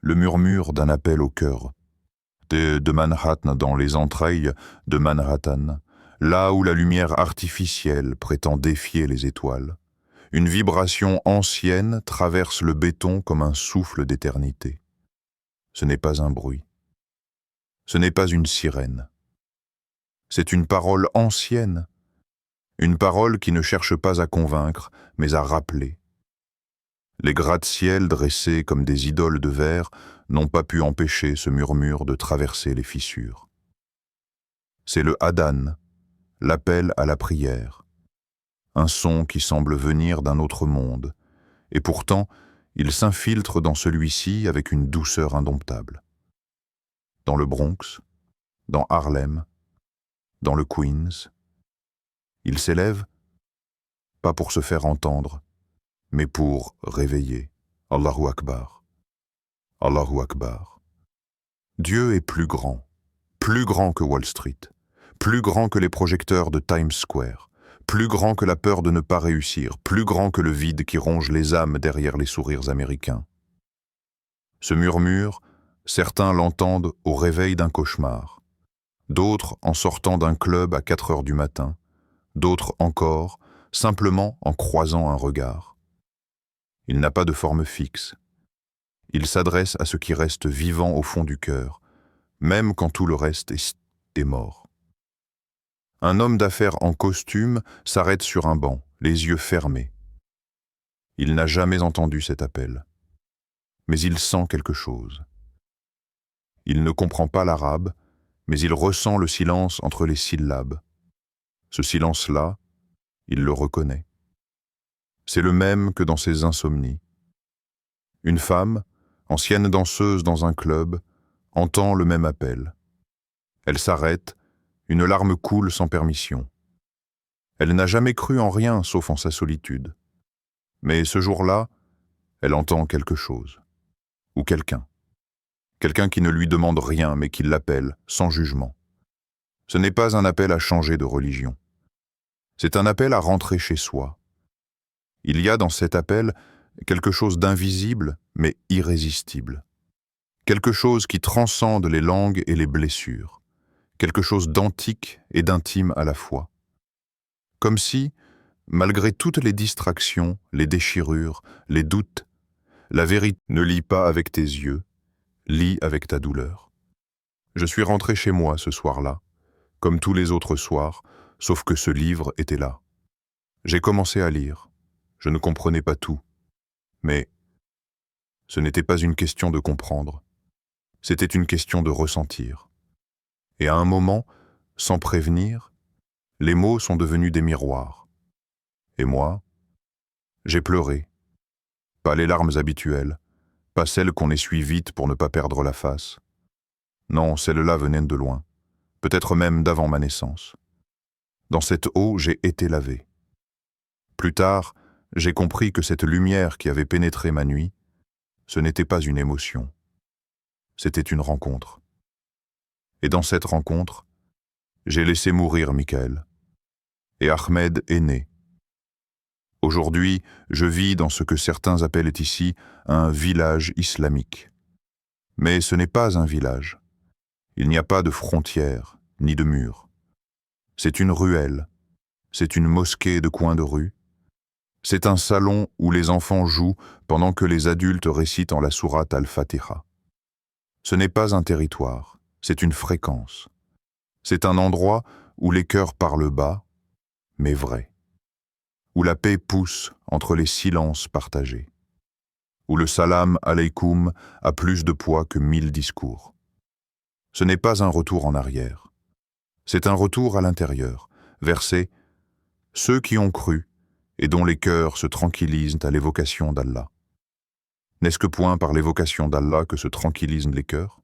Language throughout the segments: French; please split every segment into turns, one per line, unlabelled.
le murmure d'un appel au cœur. De Manhattan dans les entrailles de Manhattan, là où la lumière artificielle prétend défier les étoiles. Une vibration ancienne traverse le béton comme un souffle d'éternité. Ce n'est pas un bruit. Ce n'est pas une sirène. C'est une parole ancienne. Une parole qui ne cherche pas à convaincre, mais à rappeler. Les gratte-ciel dressés comme des idoles de verre n'ont pas pu empêcher ce murmure de traverser les fissures. C'est le Hadan, l'appel à la prière. Un son qui semble venir d'un autre monde, et pourtant, il s'infiltre dans celui-ci avec une douceur indomptable. Dans le Bronx, dans Harlem, dans le Queens, il s'élève, pas pour se faire entendre, mais pour réveiller. Allahu Akbar. Allahu Akbar. Dieu est plus grand que Wall Street, plus grand que les projecteurs de Times Square, plus grand que la peur de ne pas réussir, plus grand que le vide qui ronge les âmes derrière les sourires américains. Ce murmure, certains l'entendent au réveil d'un cauchemar, d'autres en sortant d'un club à 4 heures du matin, d'autres encore simplement en croisant un regard. Il n'a pas de forme fixe. Il s'adresse à ce qui reste vivant au fond du cœur, même quand tout le reste est mort. Un homme d'affaires en costume s'arrête sur un banc, les yeux fermés. Il n'a jamais entendu cet appel, mais il sent quelque chose. Il ne comprend pas l'arabe, mais il ressent le silence entre les syllabes. Ce silence-là, il le reconnaît. C'est le même que dans ses insomnies. Une femme, ancienne danseuse dans un club, entend le même appel. Elle s'arrête, une larme coule sans permission. Elle n'a jamais cru en rien sauf en sa solitude. Mais ce jour-là, elle entend quelque chose. Ou quelqu'un. Quelqu'un qui ne lui demande rien mais qui l'appelle sans jugement. Ce n'est pas un appel à changer de religion. C'est un appel à rentrer chez soi. Il y a dans cet appel quelque chose d'invisible mais irrésistible. Quelque chose qui transcende les langues et les blessures. Quelque chose d'antique et d'intime à la fois. Comme si, malgré toutes les distractions, les déchirures, les doutes, la vérité ne lit pas avec tes yeux, lit avec ta douleur. Je suis rentré chez moi ce soir-là, comme tous les autres soirs, sauf que ce livre était là. J'ai commencé à lire. Je ne comprenais pas tout. Mais ce n'était pas une question de comprendre. C'était une question de ressentir. Et à un moment, sans prévenir, les mots sont devenus des miroirs. Et moi, j'ai pleuré. Pas les larmes habituelles, pas celles qu'on essuie vite pour ne pas perdre la face. Non, celles-là venaient de loin, peut-être même d'avant ma naissance. Dans cette eau, j'ai été lavé. Plus tard, j'ai compris que cette lumière qui avait pénétré ma nuit, ce n'était pas une émotion. C'était une rencontre. Et dans cette rencontre, j'ai laissé mourir Michael. Et Ahmed est né. Aujourd'hui, je vis dans ce que certains appellent ici un village islamique. Mais ce n'est pas un village. Il n'y a pas de frontières, ni de murs. C'est une ruelle. C'est une mosquée de coin de rue. C'est un salon où les enfants jouent pendant que les adultes récitent en la sourate al-Fatiha. Ce n'est pas un territoire, c'est une fréquence. C'est un endroit où les cœurs parlent bas, mais vrai. Où la paix pousse entre les silences partagés. Où le salam alaykoum a plus de poids que 1000 discours. Ce n'est pas un retour en arrière. C'est un retour à l'intérieur, verset « Ceux qui ont cru et dont les cœurs se tranquillisent à l'évocation d'Allah. » N'est-ce que point par l'évocation d'Allah que se tranquillisent les cœurs?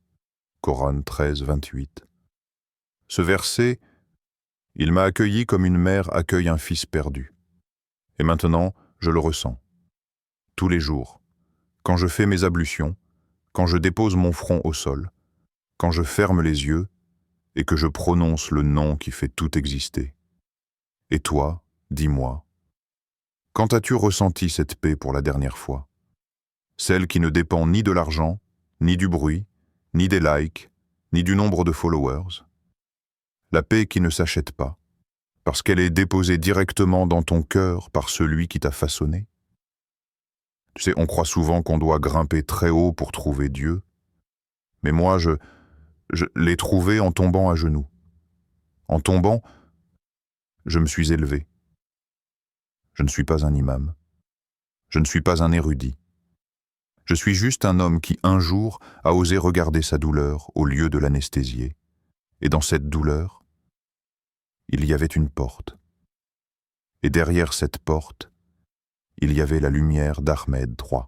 Coran 13, 28. Ce verset, il m'a accueilli comme une mère accueille un fils perdu. Et maintenant, je le ressens. Tous les jours, quand je fais mes ablutions, quand je dépose mon front au sol, quand je ferme les yeux et que je prononce le nom qui fait tout exister. Et toi, dis-moi, quand as-tu ressenti cette paix pour la dernière fois? Celle qui ne dépend ni de l'argent, ni du bruit, ni des likes, ni du nombre de followers. La paix qui ne s'achète pas, parce qu'elle est déposée directement dans ton cœur par celui qui t'a façonné. Tu sais, on croit souvent qu'on doit grimper très haut pour trouver Dieu, mais moi, je l'ai trouvé en tombant à genoux. En tombant, je me suis élevé. Je ne suis pas un imam. Je ne suis pas un érudit. Je suis juste un homme qui, un jour, a osé regarder sa douleur au lieu de l'anesthésier. Et dans cette douleur, il y avait une porte. Et derrière cette porte, il y avait la lumière d'Ahmed III.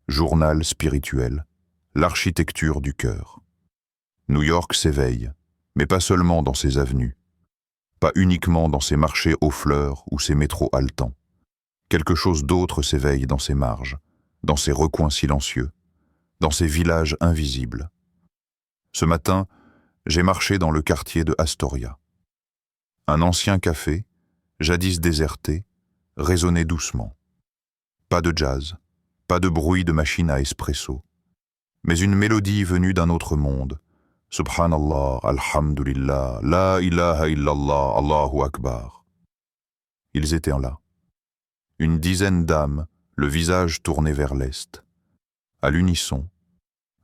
Journal spirituel, l'architecture du cœur. New York s'éveille, mais pas seulement dans ses avenues, pas uniquement dans ses marchés aux fleurs ou ses métros haletants. Quelque chose d'autre s'éveille dans ses marges, dans ses recoins silencieux, dans ses villages invisibles. Ce matin, j'ai marché dans le quartier de Astoria. Un ancien café, jadis déserté, résonnait doucement. Pas de jazz, pas de bruit de machine à espresso, mais une mélodie venue d'un autre monde. Subhanallah, Alhamdulillah, La ilaha illallah, Allahu Akbar. Ils étaient là. Une dizaine d'âmes, le visage tourné vers l'est. À l'unisson,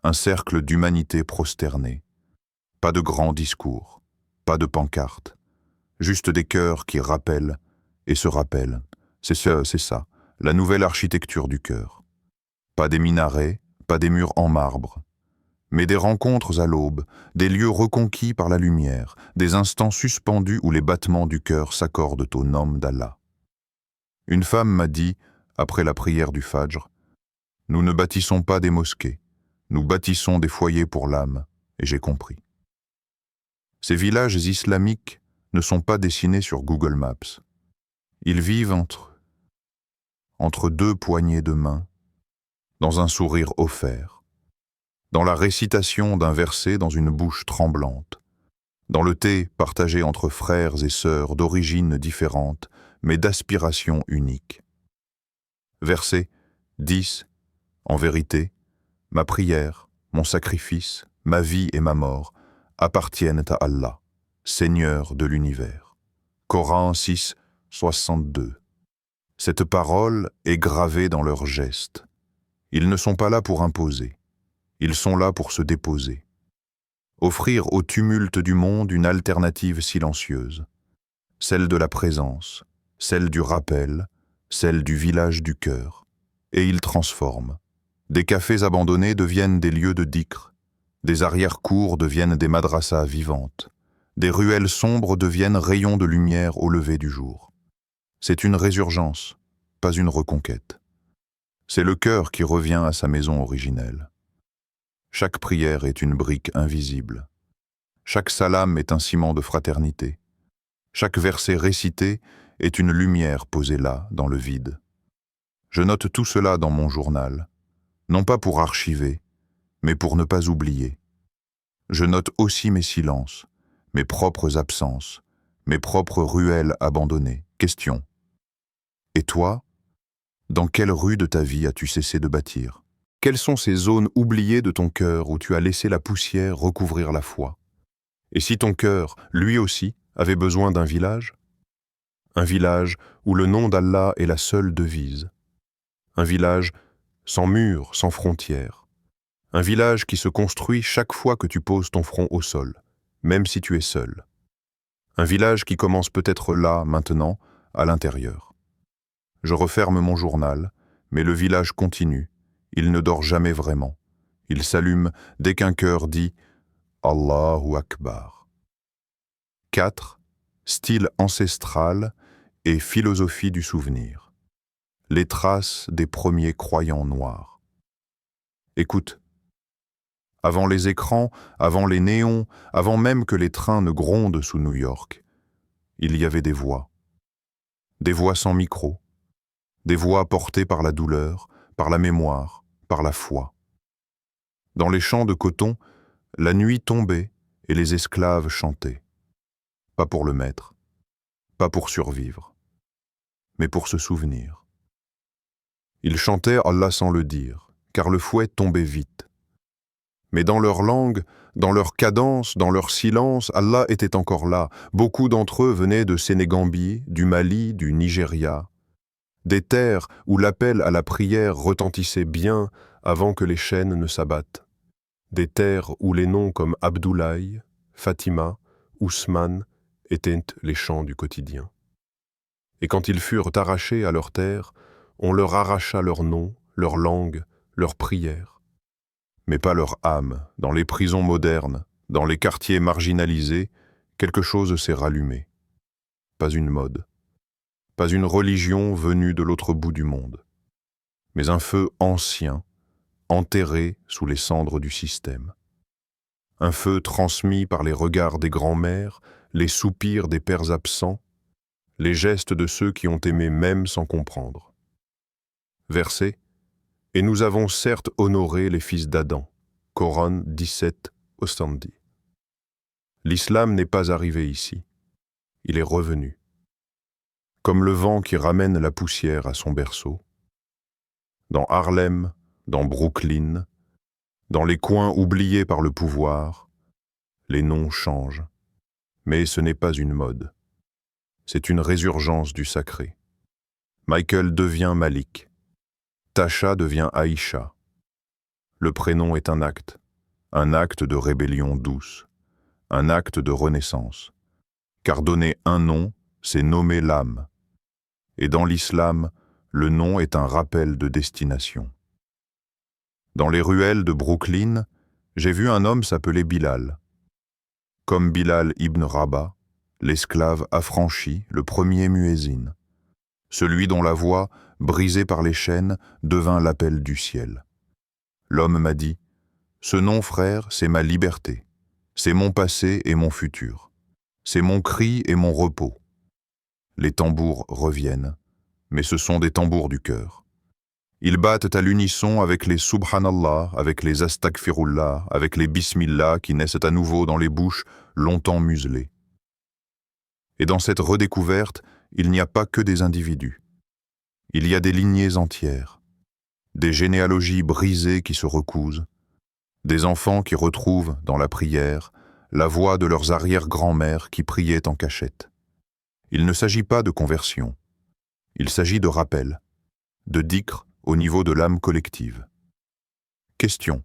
un cercle d'humanité prosternée. Pas de grands discours, pas de pancartes, juste des cœurs qui rappellent et se rappellent. C'est ça, la nouvelle architecture du cœur. Pas des minarets, pas des murs en marbre, mais des rencontres à l'aube, des lieux reconquis par la lumière, des instants suspendus où les battements du cœur s'accordent au nom d'Allah. Une femme m'a dit, après la prière du Fajr, « Nous ne bâtissons pas des mosquées, nous bâtissons des foyers pour l'âme, et j'ai compris. » Ces villages islamiques ne sont pas dessinés sur Google Maps. Ils vivent entre deux poignées de main, dans un sourire offert, dans la récitation d'un verset dans une bouche tremblante, dans le thé partagé entre frères et sœurs d'origines différentes, mais d'aspirations uniques. Verset 10. En vérité, ma prière, mon sacrifice, ma vie et ma mort appartiennent à Allah, Seigneur de l'univers. Coran 6, 62. Cette parole est gravée dans leurs gestes. Ils ne sont pas là pour imposer, ils sont là pour se déposer. Offrir au tumulte du monde une alternative silencieuse, celle de la présence, celle du rappel, celle du village du cœur. Et ils transforment. Des cafés abandonnés deviennent des lieux de dhikr, des arrière-cours deviennent des madrassas vivantes, des ruelles sombres deviennent rayons de lumière au lever du jour. C'est une résurgence, pas une reconquête. C'est le cœur qui revient à sa maison originelle. Chaque prière est une brique invisible. Chaque salam est un ciment de fraternité. Chaque verset récité est une lumière posée là, dans le vide. Je note tout cela dans mon journal, non pas pour archiver, mais pour ne pas oublier. Je note aussi mes silences, mes propres absences, mes propres ruelles abandonnées. Question. Et toi, dans quelle rue de ta vie as-tu cessé de bâtir? Quelles sont ces zones oubliées de ton cœur où tu as laissé la poussière recouvrir la foi? Et si ton cœur, lui aussi, avait besoin d'un village? Un village où le nom d'Allah est la seule devise. Un village sans murs, sans frontières. Un village qui se construit chaque fois que tu poses ton front au sol, même si tu es seul. Un village qui commence peut-être là, maintenant, à l'intérieur. Je referme mon journal, mais le village continue. Il ne dort jamais vraiment. Il s'allume dès qu'un cœur dit « Allahu Akbar ». 4. Style ancestral et philosophie du souvenir. Les traces des premiers croyants noirs. Écoute, avant les écrans, avant les néons, avant même que les trains ne grondent sous New York, il y avait des voix sans micro, des voix portées par la douleur, par la mémoire, par la foi. Dans les champs de coton, la nuit tombait et les esclaves chantaient. Pas pour le maître, pas pour survivre, mais pour se souvenir. Ils chantaient Allah sans le dire, car le fouet tombait vite. Mais dans leur langue, dans leur cadence, dans leur silence, Allah était encore là. Beaucoup d'entre eux venaient de Sénégambie, du Mali, du Nigeria. Des terres où l'appel à la prière retentissait bien avant que les chaînes ne s'abattent. Des terres où les noms comme Abdoulaye, Fatima, Ousmane étaient les chants du quotidien. Et quand ils furent arrachés à leur terre, on leur arracha leur nom, leur langue, leur prière. Mais pas leur âme. Dans les prisons modernes, dans les quartiers marginalisés, quelque chose s'est rallumé. Pas une mode, pas une religion venue de l'autre bout du monde, mais un feu ancien, enterré sous les cendres du système. Un feu transmis par les regards des grands-mères, les soupirs des pères absents, les gestes de ceux qui ont aimé même sans comprendre. Verset « Et nous avons certes honoré les fils d'Adam » Coran 17, Ostandi. L'islam n'est pas arrivé ici. Il est revenu. Comme le vent qui ramène la poussière à son berceau. Dans Harlem, dans Brooklyn, dans les coins oubliés par le pouvoir, les noms changent. Mais ce n'est pas une mode. C'est une résurgence du sacré. Michael devient Malik. Tasha devient Aïcha. Le prénom est un acte de rébellion douce, un acte de renaissance. Car donner un nom, c'est nommer l'âme. Et dans l'islam, le nom est un rappel de destination. Dans les ruelles de Brooklyn, j'ai vu un homme s'appeler Bilal. Comme Bilal ibn Rabah, l'esclave affranchi, le premier muezzin. Celui dont la voix, brisée par les chaînes, devint l'appel du ciel. L'homme m'a dit, « Ce nom, frère, c'est ma liberté. C'est mon passé et mon futur. C'est mon cri et mon repos. » Les tambours reviennent, mais ce sont des tambours du cœur. Ils battent à l'unisson avec les Subhanallah, avec les Astaghfirullah, avec les Bismillah qui naissent à nouveau dans les bouches longtemps muselées. Et dans cette redécouverte, il n'y a pas que des individus. Il y a des lignées entières, des généalogies brisées qui se recousent, des enfants qui retrouvent, dans la prière, la voix de leurs arrière-grand-mères qui priaient en cachette. Il ne s'agit pas de conversion, il s'agit de rappel, de dhikr au niveau de l'âme collective. Question.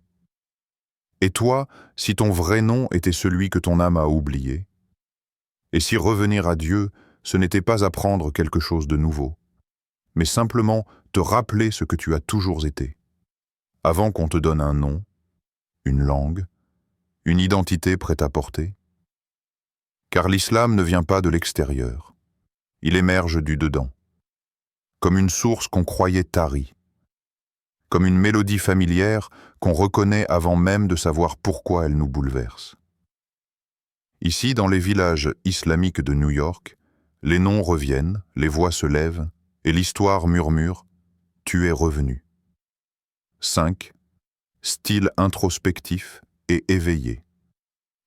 Et toi, si ton vrai nom était celui que ton âme a oublié? Et si revenir à Dieu, ce n'était pas apprendre quelque chose de nouveau, mais simplement te rappeler ce que tu as toujours été, avant qu'on te donne un nom, une langue, une identité prête à porter? Car l'islam ne vient pas de l'extérieur, il émerge du dedans, comme une source qu'on croyait tarie, comme une mélodie familière qu'on reconnaît avant même de savoir pourquoi elle nous bouleverse. Ici, dans les villages islamiques de New York, les noms reviennent, les voix se lèvent, et l'histoire murmure « Tu es revenu ». 5. Style introspectif et éveillé.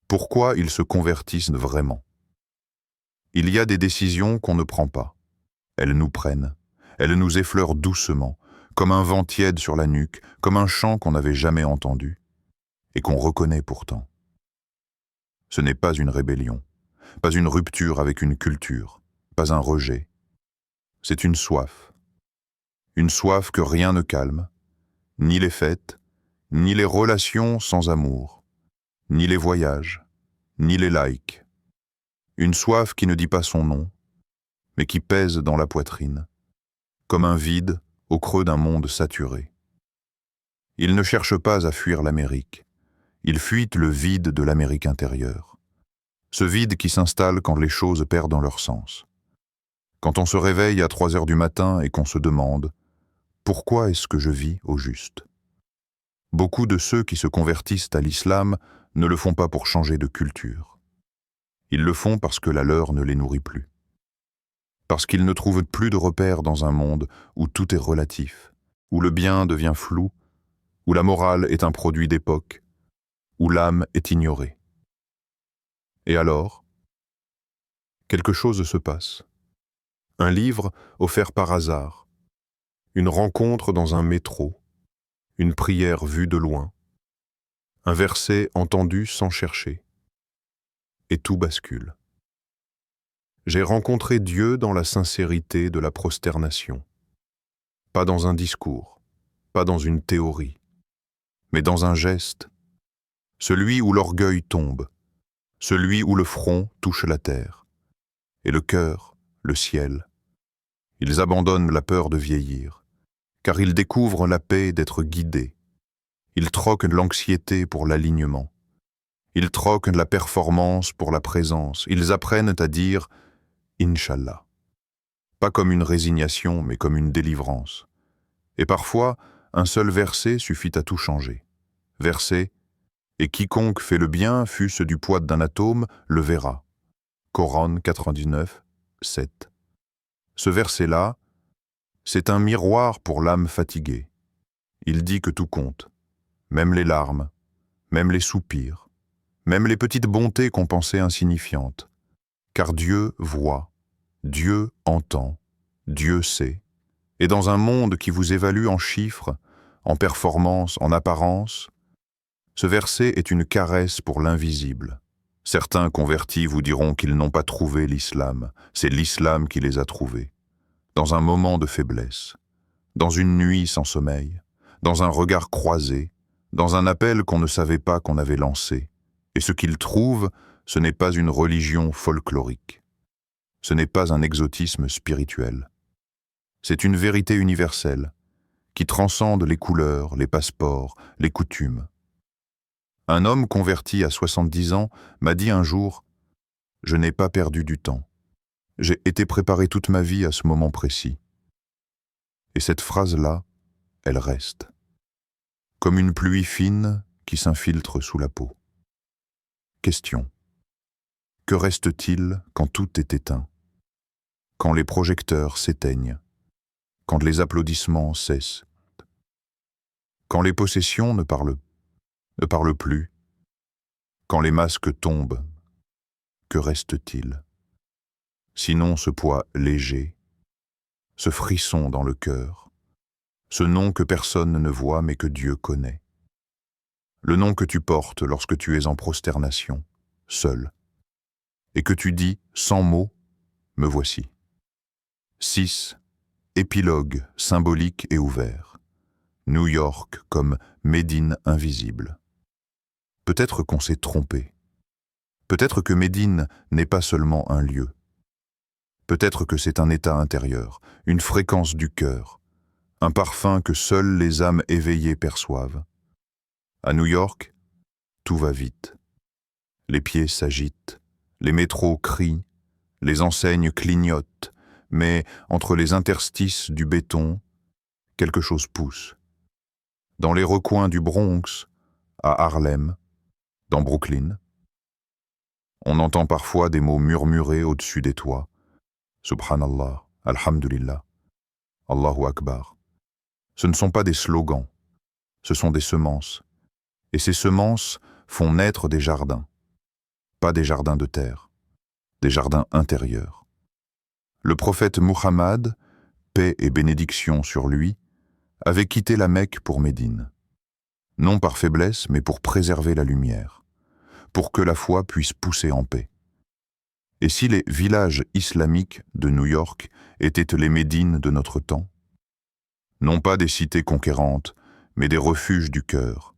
Pourquoi ils se convertissent vraiment? Il y a des décisions qu'on ne prend pas. Elles nous prennent, elles nous effleurent doucement, comme un vent tiède sur la nuque, comme un chant qu'on n'avait jamais entendu, et qu'on reconnaît pourtant. Ce n'est pas une rébellion, pas une rupture avec une culture, pas un rejet. C'est une soif que rien ne calme, ni les fêtes, ni les relations sans amour, ni les voyages, ni les likes. Une soif qui ne dit pas son nom, mais qui pèse dans la poitrine, comme un vide au creux d'un monde saturé. Ils ne cherchent pas à fuir l'Amérique, ils fuient le vide de l'Amérique intérieure. Ce vide qui s'installe quand les choses perdent leur sens. Quand on se réveille à 3 heures du matin et qu'on se demande « Pourquoi est-ce que je vis au juste ?» Beaucoup de ceux qui se convertissent à l'islam ne le font pas pour changer de culture. Ils le font parce que la leur ne les nourrit plus. Parce qu'ils ne trouvent plus de repères dans un monde où tout est relatif, où le bien devient flou, où la morale est un produit d'époque, où l'âme est ignorée. Et alors, quelque chose se passe. Un livre offert par hasard, une rencontre dans un métro, une prière vue de loin, Un verset entendu sans chercher. Et tout bascule. J'ai rencontré Dieu dans la sincérité de la prosternation. Pas dans un discours, pas dans une théorie, mais dans un geste. Celui où l'orgueil tombe, celui où le front touche la terre, et le cœur, le ciel. Ils abandonnent la peur de vieillir, car ils découvrent la paix d'être guidés. Ils troquent l'anxiété pour l'alignement. Ils troquent la performance pour la présence. Ils apprennent à dire « Inch'Allah ». Pas comme une résignation, mais comme une délivrance. Et parfois, un seul verset suffit à tout changer. Verset « Et quiconque fait le bien, fût-ce du poids d'un atome, le verra ». Coran 99, 7. Ce verset-là, c'est un miroir pour l'âme fatiguée. Il dit que tout compte, même les larmes, même les soupirs, même les petites bontés qu'on pensait insignifiantes. Car Dieu voit, Dieu entend, Dieu sait. Et dans un monde qui vous évalue en chiffres, en performances, en apparence, ce verset est une caresse pour l'invisible. Certains convertis vous diront qu'ils n'ont pas trouvé l'islam, c'est l'islam qui les a trouvés. Dans un moment de faiblesse, dans une nuit sans sommeil, dans un regard croisé, dans un appel qu'on ne savait pas qu'on avait lancé. Et ce qu'ils trouvent, ce n'est pas une religion folklorique. Ce n'est pas un exotisme spirituel. C'est une vérité universelle qui transcende les couleurs, les passeports, les coutumes. Un homme converti à 70 ans m'a dit un jour « Je n'ai pas perdu du temps. J'ai été préparé toute ma vie à ce moment précis. » Et cette phrase-là, elle reste, comme une pluie fine qui s'infiltre sous la peau. Question. Que reste-t-il quand tout est éteint? Quand les projecteurs s'éteignent? Quand les applaudissements cessent? Quand les possessions ne parlent plus? Quand les masques tombent? Que reste-t-il? Sinon ce poids léger, ce frisson dans le cœur, ce nom que personne ne voit mais que Dieu connaît. Le nom que tu portes lorsque tu es en prosternation, seul, et que tu dis sans mots, me voici. 6. Épilogue symbolique et ouvert. New York comme Médine invisible. Peut-être qu'on s'est trompé. Peut-être que Médine n'est pas seulement un lieu. Peut-être que c'est un état intérieur, une fréquence du cœur, un parfum que seules les âmes éveillées perçoivent. À New York, tout va vite. Les pieds s'agitent, les métros crient, les enseignes clignotent, mais entre les interstices du béton, quelque chose pousse. Dans les recoins du Bronx, à Harlem, dans Brooklyn, on entend parfois des mots murmurés au-dessus des toits. Subhanallah, Alhamdulillah, Allahu Akbar. Ce ne sont pas des slogans, ce sont des semences. Et ces semences font naître des jardins. Pas des jardins de terre, des jardins intérieurs. Le prophète Muhammad, paix et bénédiction sur lui, avait quitté la Mecque pour Médine. Non par faiblesse, mais pour préserver la lumière, pour que la foi puisse pousser en paix. Et si les villages islamiques de New York étaient les Médines de notre temps? Non pas des cités conquérantes, mais des refuges du cœur,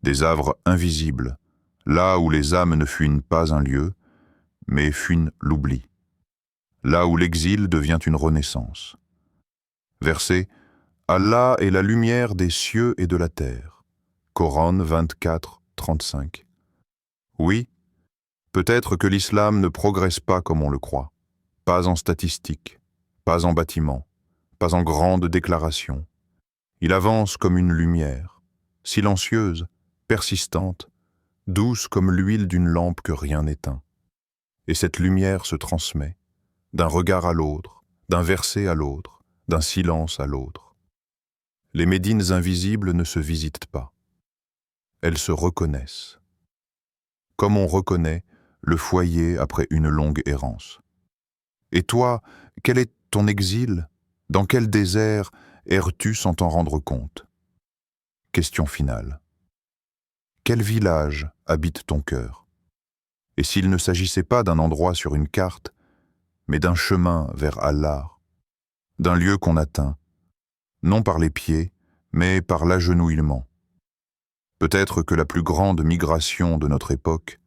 des havres invisibles, là où les âmes ne fuient pas un lieu, mais fuient l'oubli, là où l'exil devient une renaissance. Verset « Allah est la lumière des cieux et de la terre » Coran 24, 35. Oui, peut-être que l'islam ne progresse pas comme on le croit, pas en statistiques, pas en bâtiments, pas en grandes déclarations. Il avance comme une lumière, silencieuse, persistante, douce comme l'huile d'une lampe que rien n'éteint. Et cette lumière se transmet, d'un regard à l'autre, d'un verset à l'autre, d'un silence à l'autre. Les médines invisibles ne se visitent pas. Elles se reconnaissent. Comme on reconnaît le foyer après une longue errance. Et toi, quel est ton exil? Dans quel désert erres-tu sans t'en rendre compte? Question finale. quel village habite ton cœur? Et s'il ne s'agissait pas d'un endroit sur une carte, mais d'un chemin vers Allah, d'un lieu qu'on atteint, non par les pieds, mais par l'agenouillement. Peut-être que la plus grande migration de notre époque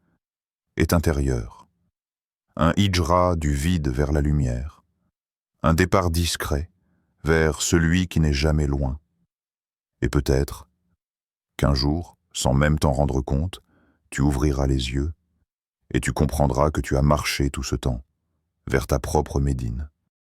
est intérieure. Un hijra du vide vers la lumière. Un départ discret vers celui qui n'est jamais loin. Et peut-être qu'un jour, sans même t'en rendre compte, tu ouvriras les yeux et tu comprendras que tu as marché tout ce temps vers ta propre Médine.